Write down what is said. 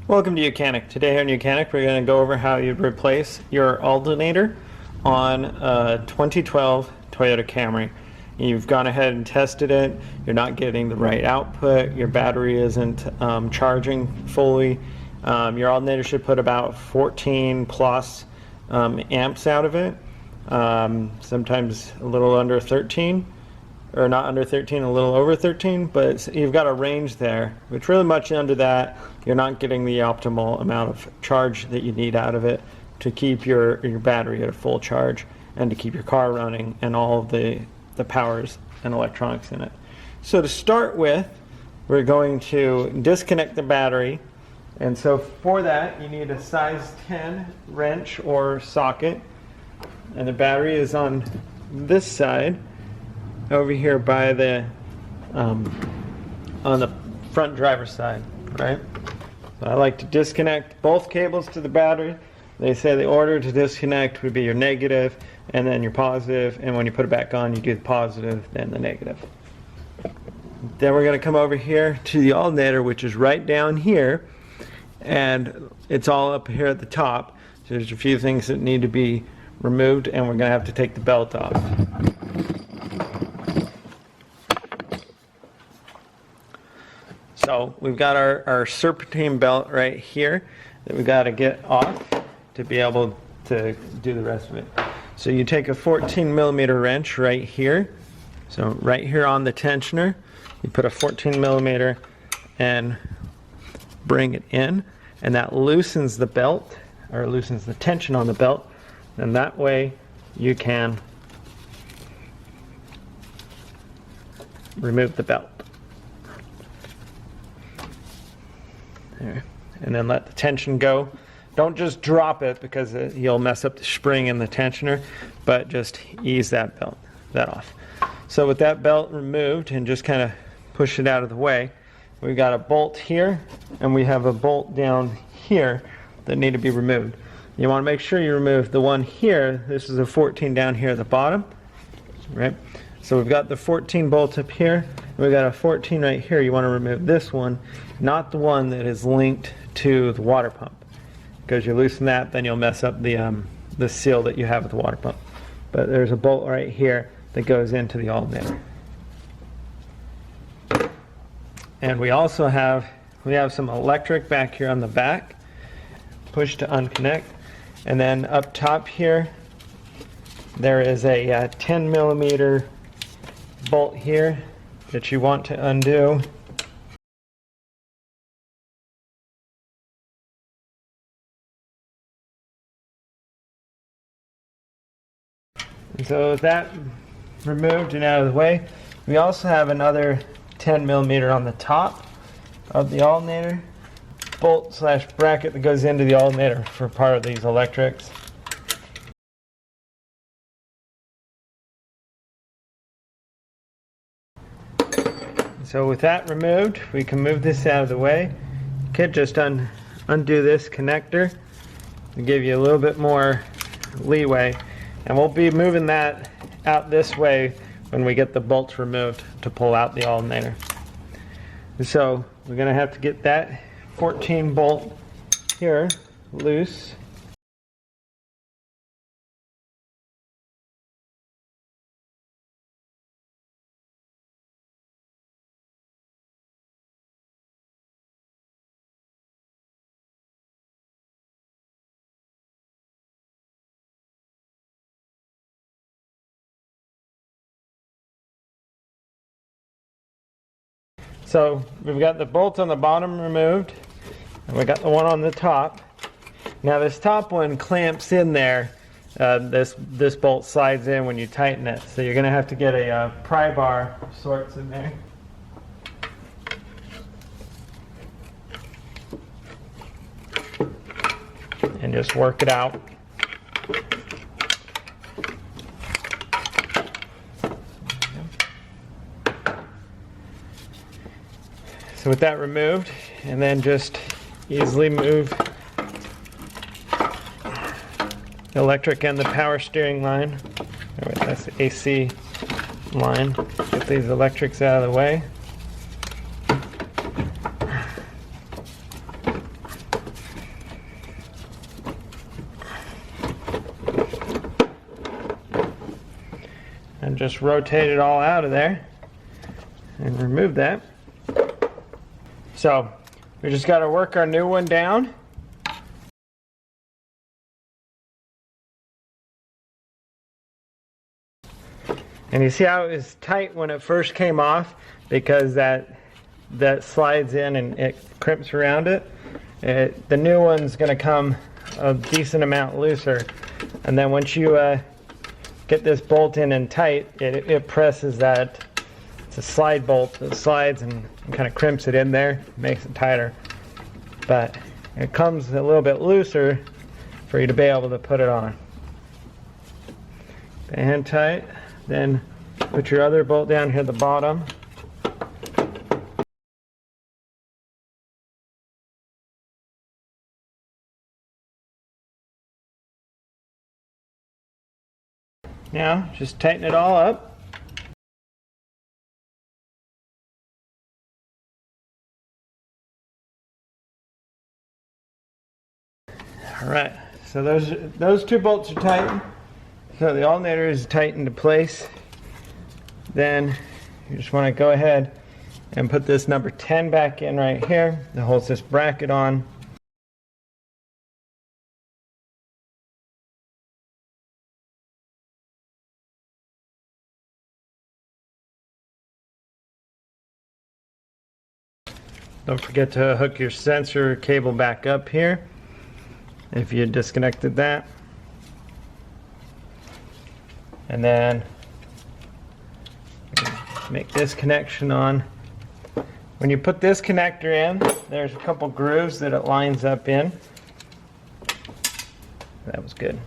Welcome to YOUCANIC. Today on YOUCANIC we're going to go over how you'd replace your alternator on a 2012 Toyota Camry. You've gone ahead and tested it, you're not getting the right output, your battery isn't charging fully. Your alternator should put about 14 plus amps out of it, sometimes a little under 13. Or not under 13, a little over 13, but you've got a range there, which really much under that, you're not getting the optimal amount of charge that you need out of it to keep your battery at a full charge and to keep your car running and all of the powers and electronics in it. So to start with, we're going to disconnect the battery, and so for that you need a size 10 wrench or socket, and the battery is on this side over here by the on the front driver's side, right? So I like to disconnect both cables to the battery. They say the order to disconnect would be your negative and then your positive, and when you put it back on you do the positive then the negative. Then we're going to come over here to the alternator, which is right down here, and it's all up here at the top. So there's a few things that need to be removed, and we're going to have to take the belt off. So we've got our serpentine belt right here that we've got to get off to be able to do the rest of it. So you take a 14 millimeter wrench right here. So right here on the tensioner, you put a 14 millimeter and bring it in, and that loosens the belt, or loosens the tension on the belt, and that way you can remove the belt. There. And then let the tension go. Don't just drop it because you'll mess up the spring in the tensioner, but just ease that off. So with that belt removed and just kind of push it out of the way, we've got a bolt here and we have a bolt down here that need to be removed. You want to make sure you remove the one here. This is a 14 down here at the bottom, right? So we've got the 14 bolt up here, and we've got a 14 right here. You want to remove this one, not the one that is linked to the water pump, because you loosen that, then you'll mess up the seal that you have with the water pump. But there's a bolt right here that goes into the alternator. And we also have some electric back here on the back. Push to unconnect, and then up top here there is a 10 millimeter bolt here that you want to undo. And so with that removed and out of the way, we also have another 10 millimeter on the top of the alternator, bolt slash bracket that goes into the alternator for part of these electrics. So with that removed, we can move this out of the way. You could just undo this connector to give you a little bit more leeway. And we'll be moving that out this way when we get the bolts removed to pull out the alternator. So we're going to have to get that 14 bolt here loose. So we've got the bolt on the bottom removed, and we got the one on the top. Now this top one clamps in there. This bolt slides in when you tighten it, so you're going to have to get a pry bar of sorts in there. And just work it out. So with that removed, and then just easily move the electric and the power steering line. Oh, wait, that's the AC line. Get these electrics out of the way. just rotate it all out of there and remove that. So we just got to work our new one down. And you see how it was tight when it first came off, because that slides in and it crimps around it. The new one's going to come a decent amount looser, and then once you get this bolt in and tight, it presses that. It's a slide bolt that slides and kind of crimps it in there, makes it tighter. But it comes a little bit looser for you to be able to put it on. Band tight. Then put your other bolt down here at the bottom. Now just tighten it all up. All right, so those two bolts are tightened. So the alternator is tightened into place. Then you just want to go ahead and put this number 10 back in right here that holds this bracket on. Don't forget to hook your sensor cable back up here if you disconnected that. And then make this connection on. When you put this connector in, there's a couple grooves that it lines up in. That was good.